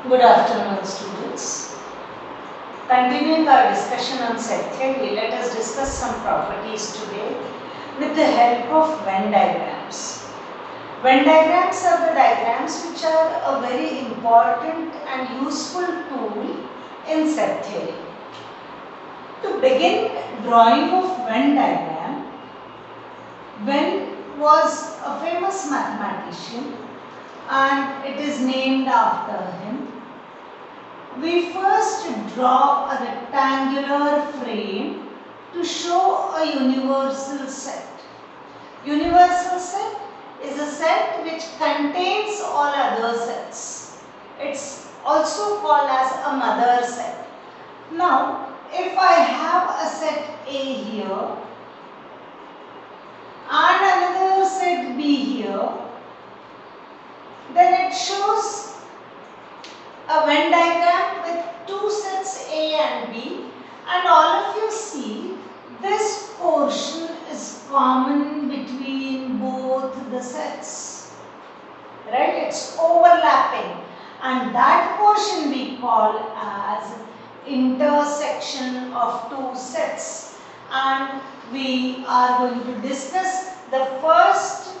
Good afternoon, students. Continuing our discussion on set theory, let us discuss some properties today with the help of Venn diagrams. Venn diagrams are the diagrams which are a very important and useful tool in set theory. To begin drawing of Venn diagram, Venn was a famous mathematician and it is named after him. We first draw a rectangular frame to show a universal set. Universal set is a set which contains all other sets. It's also called as a mother set. Now, if I have a set A here and another set B here, then it shows a Venn diagram with two sets A and B, and all of you see this portion is common between both the sets, right? It's overlapping, and that portion we call as intersection of two sets, and we are going to discuss the first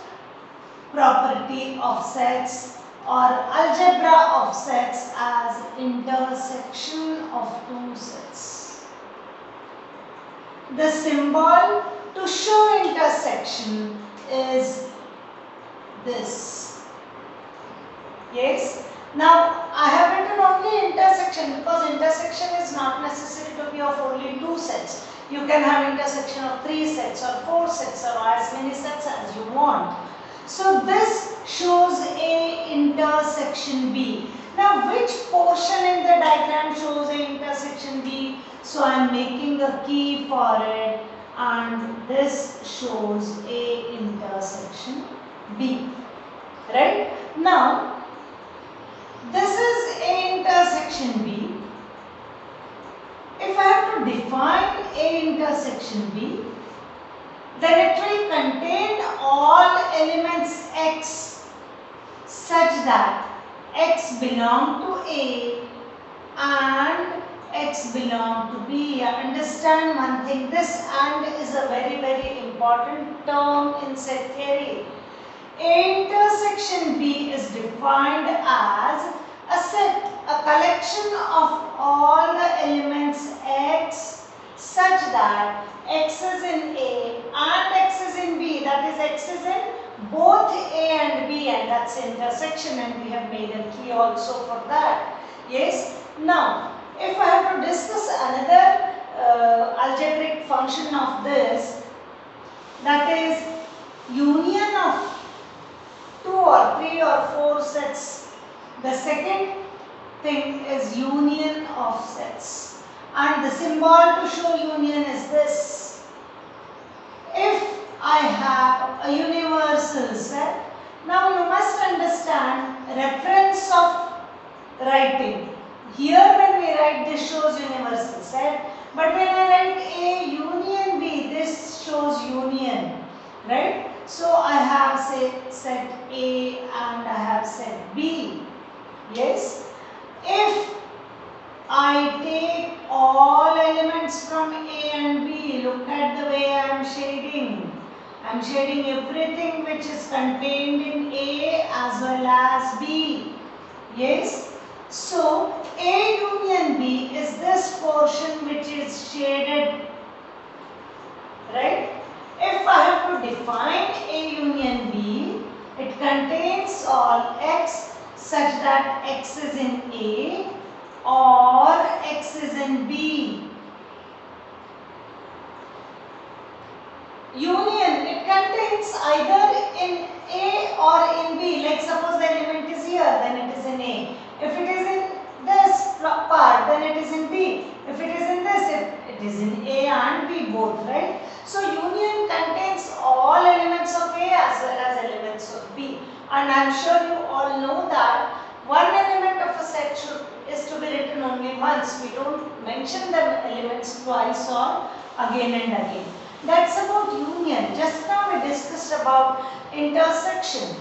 property of sets or algebra of sets as intersection of two sets. The symbol to show intersection is this. Yes. Now I have written only intersection because intersection is not necessary to be of only two sets. You can have intersection of three sets or four sets or as many sets as you want. So this shows A intersection B. Now which portion in the diagram shows A intersection B? So I am making a key for it, and this shows A intersection B. Right? Now this is A intersection B. If I have to define A intersection B, then it will contain all elements x such that x belong to A and x belong to B. Understand one thing, this and is a very important term in set theory. A intersection B is defined as a set, a collection of all the elements x such that x is in A and x is in B, that is x is in both A and B, and that's intersection, and we have made a key also for that. Yes. Now if I have to discuss another algebraic function of this, that is union of two or three or four sets. The second thing is union of sets, and the symbol to show union is this. If I have a universal set, now you must understand reference of writing. Here when we write, this shows universal set, but when I write A union B, this shows union, right? So I have say set A and I have set B. Yes. If I take all elements from A and B, look at the way I am shading. I am shading everything which is contained in A as well as B. Yes. So A union B is this portion which is shaded, right? If I have to define A union B, it contains all x such that x is in A or x is in B. Union, it contains either in A or in B. Like suppose the element is here, then it is in A. If it is in this part, then it is in B. If it is in this, it is in A and B both, right? So union contains all elements of A as well as elements of B. And I am sure you all know that one element of a set is to be written only once. We don't mention the elements twice or again and again. That's about union. Just now we discussed about intersection.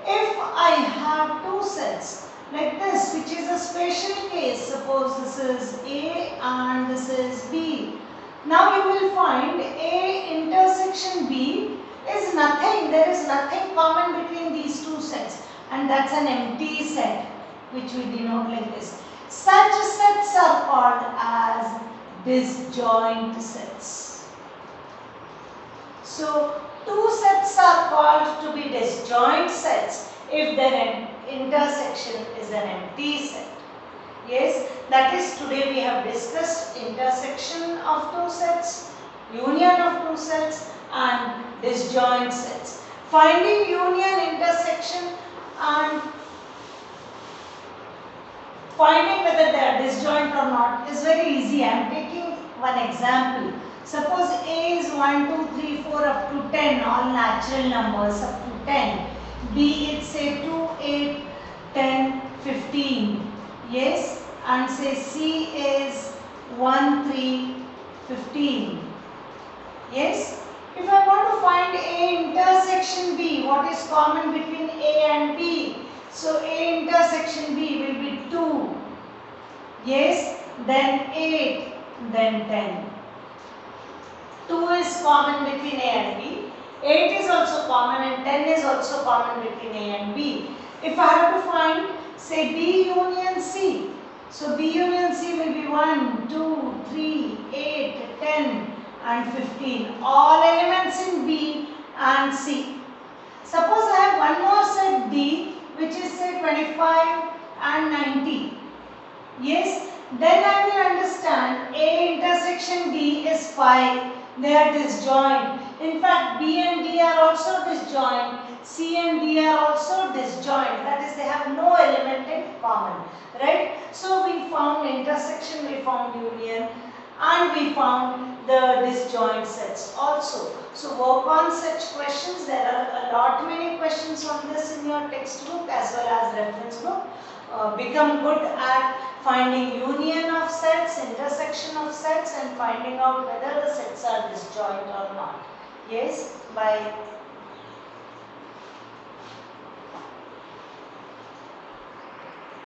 If I have two sets, like this, which is a special case. Suppose this is A and this is B. Now you will find A intersection B is nothing. There is nothing common between these two sets, and that's an empty set, which we denote like this. Such sets are called as disjoint sets. So two sets are called to be disjoint sets if their intersection is an empty set. Yes, that is, today we have discussed intersection of two sets, union of two sets and disjoint sets. Finding union, intersection and finding whether they are disjoint or not is very easy. I am taking one example. Suppose A is 1, 2, 3, 4 up to 10, all natural numbers up to 10. B is say 2, 8, 10, 15. Yes, and say C is 1, 3, 15. Yes, if I want to find A intersection B, what is common between A and B? So A intersection B will be 2. Yes, then 8, then 10. 2 is common between A and B. 8 is also common and 10 is also common between A and B. If I have to find, say, B union C. So B union C will be 1, 2, 3, 8, 10 and 15. All elements in B and C. Suppose I have one more set D, which is say 25 and 90. Yes, then I will understand A intersection D is 5. They are disjoint. In fact, B and D are also disjoint. C and D are also disjoint. That is, they have no element in common. Right? So we found intersection, we found union, and we found the disjoint sets also. So work on such questions. There are a lot many questions on this in your textbook as well as reference book. Become good at finding union of sets, intersection of sets, and finding out whether the sets are disjoint or not. Yes, bye.